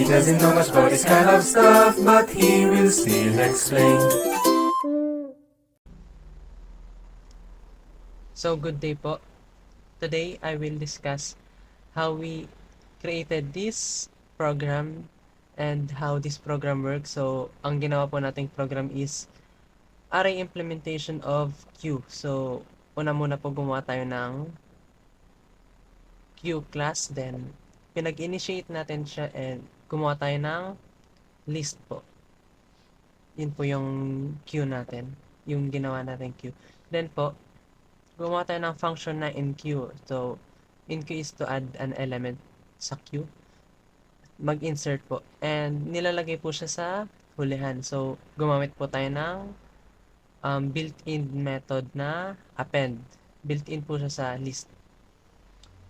doesn't know much about this kind of stuff, but he will still explain. So good day po. Today I will discuss how we created this program and how this program works. So ang ginawa po nating program is array implementation of Q. So una muna po gumawa tayo ng Q class, then pinag-initiate natin siya and gumawa tayo ng list po. Yun po yung Q natin, yung ginawa natin Q. Then po, gumawa tayo ng function na enqueue. So, enqueue is to add an element sa queue. Mag-insert po. And nilalagay po siya sa hulihan. So, gumamit po tayo ng built-in method na append. Built-in po siya sa list.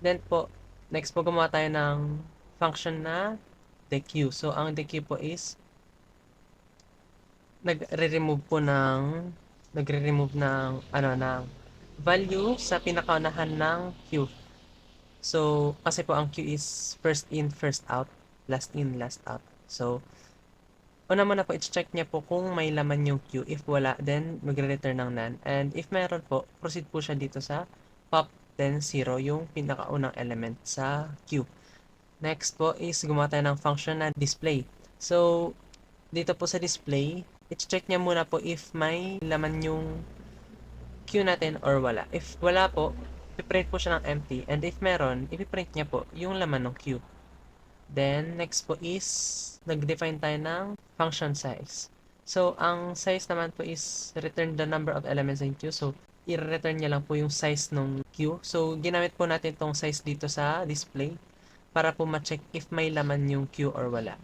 Then po, next po gumawa tayo ng function na dequeue. So, ang dequeue po is nagre-remove ng value sa pinakaunahan ng queue. So, kasi po ang queue is first in, first out, last in, last out. So, una muna po, i-check niya po kung may laman yung queue. If wala, then magre-return ng none. And if meron po, proceed po siya dito sa pop, then 0, yung pinakaunang element sa queue. Next po is gumawa tayo ng function na display. So, dito po sa display, i-check niya muna po if may laman yung queue natin or wala. If wala po, ipiprint po siya ng empty. And if meron, ipiprint niya po yung laman ng queue. Then, next po is, nag-define tayo ng function size. So, ang size naman po is return the number of elements in queue. So, i-return niya lang po yung size ng queue. So, ginamit po natin tong size dito sa display para po ma-check if may laman yung queue or wala.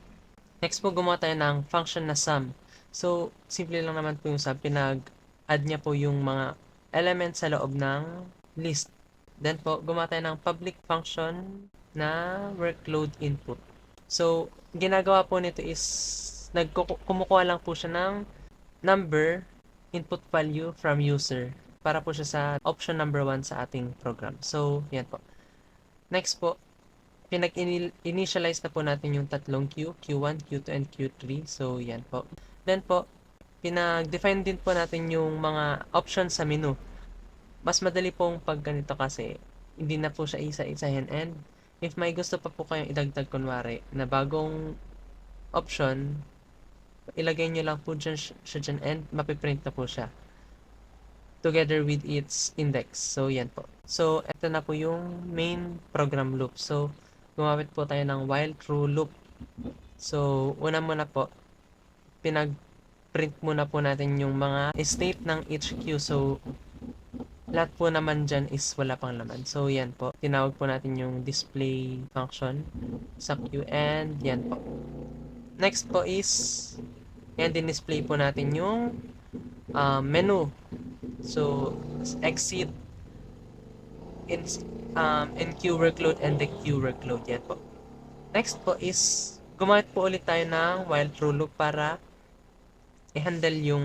Next po, gumawa tayo ng function na sum. So, simple lang naman po yung sum. Pinag-add niya po yung mga elements sa loob ng list. Then po, gumawa tayo ng public function na workload input. So, ginagawa po nito is kumukuha lang po siya ng number input value from user para po siya sa option number 1 sa ating program. So, yan po. Next po, pinag-initialize na po natin yung tatlong queue, Q1, Q2, and Q3. So, yan po. Then po, pinag-define din po natin yung mga options sa menu. Mas madali pong pag ganito kasi hindi na po siya isa-isahin, and if may gusto pa po kayong idagdag kunwari na bagong option, ilagay nyo lang po siya dyan and mapiprint na po siya together with its index. So, yan po. So, ito na po yung main program loop. So, gumamit po tayo ng while true loop. So, una muna po, pinag-print muna po natin yung mga state ng each queue. So, lahat po naman dyan is wala pang laman. So, yan po. Tinawag po natin yung display function sa queue, and yan po. Next po is, and din-display po natin yung menu. So, exit in queue workload and the queue workload. Yan po. Next po is, gumamit po ulit tayo ng while true loop para i-handle yung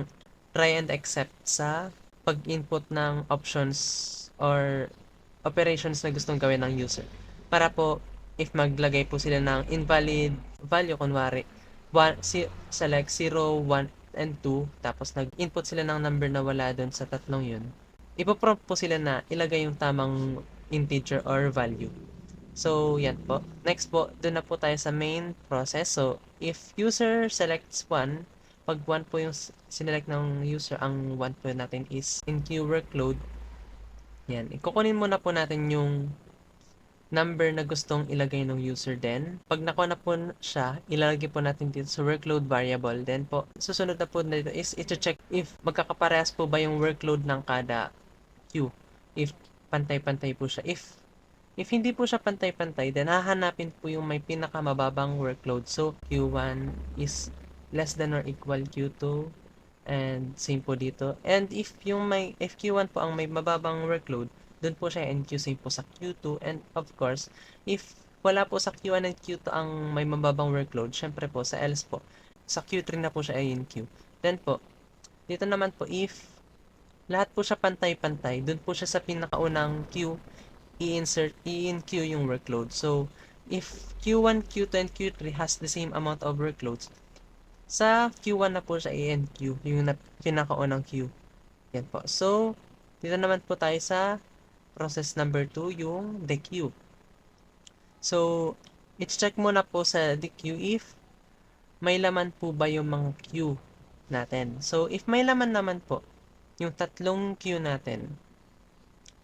try and except sa pag-input ng options or operations na gustong gawin ng user. Para po, if maglagay po sila ng invalid value, kunwari, select 0, 1, and 2, tapos nag-input sila ng number na wala doon sa tatlong yun, ipoprompt po sila na ilagay yung tamang integer or value. So, yan po. Next po, doon na po tayo sa main process. So, if user selects 1, pag 1 po yung sinelect ng user, ang 1 po natin is in queue workload. Yan. Ikukunin muna po natin yung number na gustong ilagay ng user din. Pag nakuha na po siya, ilalagay po natin dito sa workload variable. Then po, susunod na po dito is i-check if magkakaparehas po ba yung workload ng kada queue. If pantay-pantay po siya. If hindi po siya pantay-pantay, then hahanapin po yung may pinakamababang workload. So, Q1 is less than or equal Q2, and same po dito. And if Q1 po ang may mababang workload, doon po siya NQ, same po sa Q2. And of course, if wala po sa Q1 and Q2 ang may mababang workload, syempre po sa else po, sa Q3 na po siya NQ. Then po, dito naman po, if lahat po siya pantay-pantay, doon po siya sa pinakaunang queue, i-enqueue yung workload. So, if Q1, Q2, and Q3 has the same amount of workloads, sa Q1 na po siya i-enqueue, yung pinakaunang queue. Yan po. So, dito naman po tayo sa process number 2, yung dequeue. So, i-check muna po sa dequeue if may laman po ba yung mga queue natin. So, if may laman naman po, yung tatlong queue natin,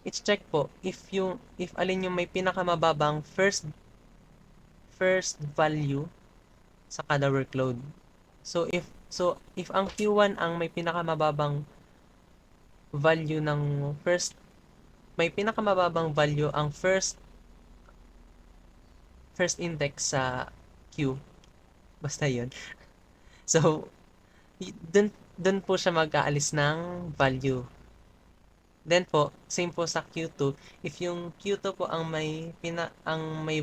i-check po if alin yung may pinakamababang first value sa kada workload. So if ang Q1 ang may pinakamababang value ng may pinakamababang value ang first index sa Q, basta 'yun. So dun po siya mag-aalis ng value. Then po, same po sa Q2, if yung Q2 po ang may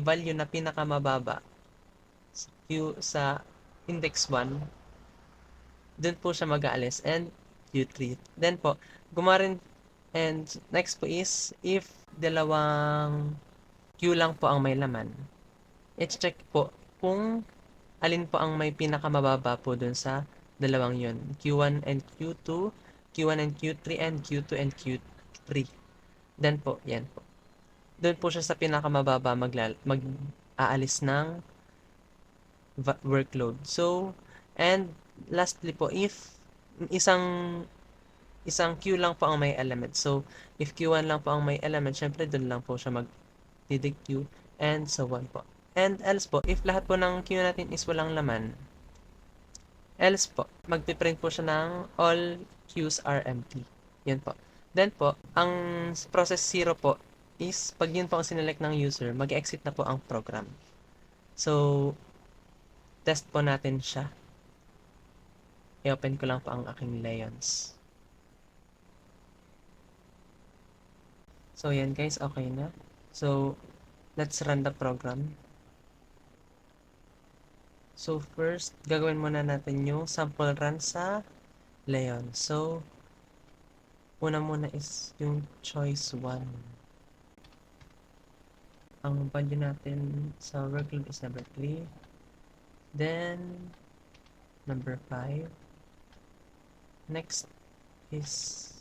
value na pinakamababa sa index 1, dun po siya mag-aalis, and Q3. Then po, gumarin, and next po is, if dalawang Q lang po ang may laman, i-check po kung alin po ang may pinakamababa po dun sa dalawang yun. Q1 and Q2, Q1 and Q3, and Q2 and Q3. Then po, yan po. Doon po siya sa pinakamababa mag-aalis ng workload. So, and lastly po, if isang queue lang po ang may element. So, if Q1 lang po ang may element, syempre doon lang po siya mag-queue, and so on po. And else po, if lahat po ng queue natin is walang laman, else po, magpiprint po siya ng all queues are empty. Yan po. Then po, ang process 0 po is, pag yun po ang sinelect ng user, mag-exit na po ang program. So, test po natin siya. I-open ko lang po ang aking Leons. So, yan guys, okay na. So, let's run the program. So, first, gagawin muna natin yung sample run sa Leon. So, una muna is yung choice 1. Ang value natin sa workload is number 3. Then, number 5. Next is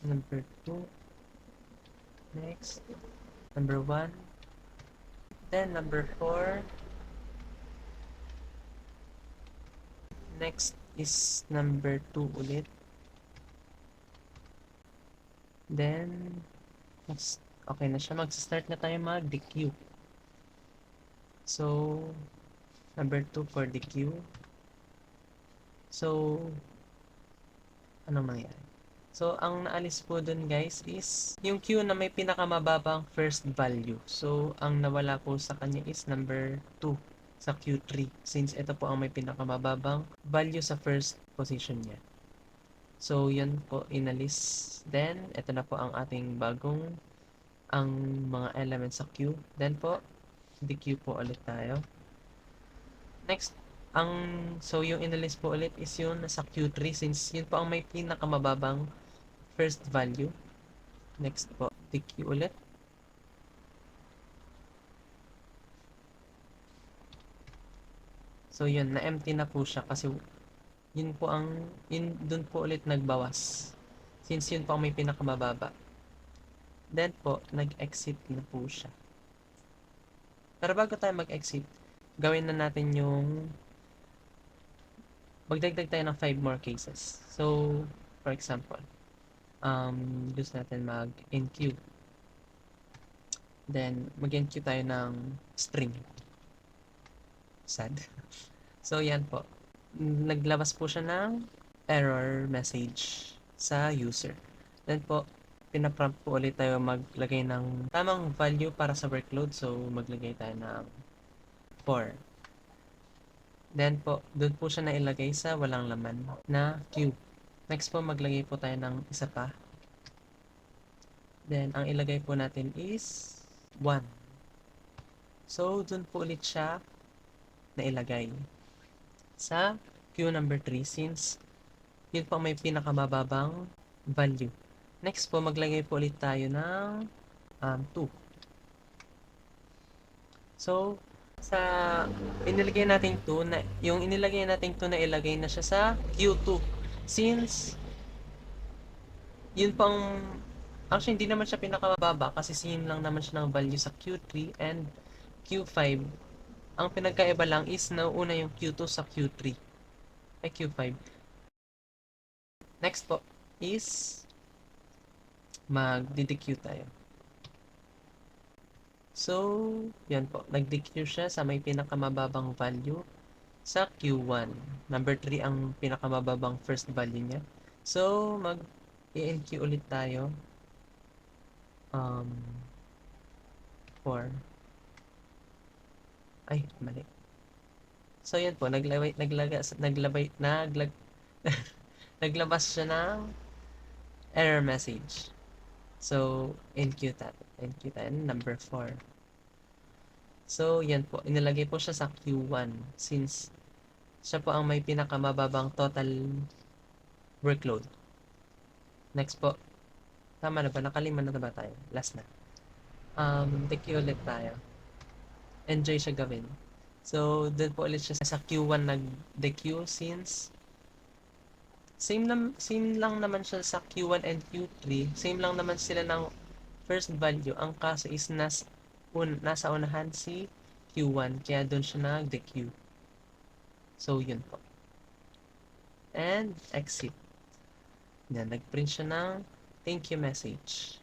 number 2. Next, number 1. Then, number 4. Next is number 2 ulit. Then, okay na siya. Mag-start na tayo mag-dequeue. So, number 2 for dequeue. So, anong nangyari? So, ang naalis po dun guys is yung queue na may pinakamababang first value. So, ang nawala po sa kanya is number 2 sa Q3, since ito po ang may pinakamababang value sa first position niya. So, yun po inalis. Then, ito na po ang ating ang mga elements sa queue. Then po, dequeue po ulit tayo. Next, so yung inalis po ulit is yun sa Q3, since yun po ang may pinakamababang first value. Next po, dequeue ulit. So yun, na-empty na po siya kasi yun dun po ulit nagbawas. Since yun po ang may pinakamababa. Then po, nag-exit na po siya. Pero bago tayo mag-exit, gawin na natin yung magdagdag tayo ng 5 more cases. So, for example, gusto natin mag-enqueue. Then, mag-enqueue tayo ng string. Sad. So, yan po. Naglabas po siya ng error message sa user. Then po, pinaprompt po ulit tayo maglagay ng tamang value para sa workload. So, maglagay tayo ng 4. Then po, doon po siya nailagay sa walang laman na queue. Next po, maglagay po tayo ng isa pa. Then, ang ilagay po natin is 1. So, doon po ulit siya nailagay sa queue number 3, since yun po may pinakamababang value. Next po, maglagay po ulit tayo ng 2. So, sa inilagay natin 2 na yung inilagay nating 2 na ilagay na siya sa Q2. Since yun pang actually hindi naman siya pinakamababa kasi same lang naman siya ng value sa Q3 and Q5. Ang pinagkaiba lang is nauuna yung Q2 sa Q3 ay Q5. Next po is mag-DQ tayo. So, yan po. Nag-DQ siya sa may pinakamababang value sa Q1. Number 3 ang pinakamababang first value niya. So, mag-ENQ ulit tayo. 4. Ay, mali. So, yan po. Naglabas siya ng error message. So, NQ tayo. Number 4. So, yan po. Inilagay po siya sa Q1 since siya po ang may pinakamababang total workload. Next po. Tama na ba? Nakalima na ba tayo? Last na. DQ ulit tayo. Enjoy siya gawin. So, doon po ulit siya sa Q1 nag-DQ since same lang naman siya sa Q1 and Q3. Same lang naman sila ng first value. Ang kaso is nasa unahan si Q1. Kaya doon siya nag-DQ. So, yun po. And exit. Yan, nag-print siya ng thank you message.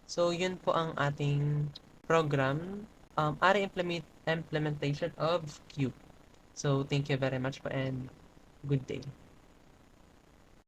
So, yun po ang ating program. Implementation of Q. So, thank you very much po and good day.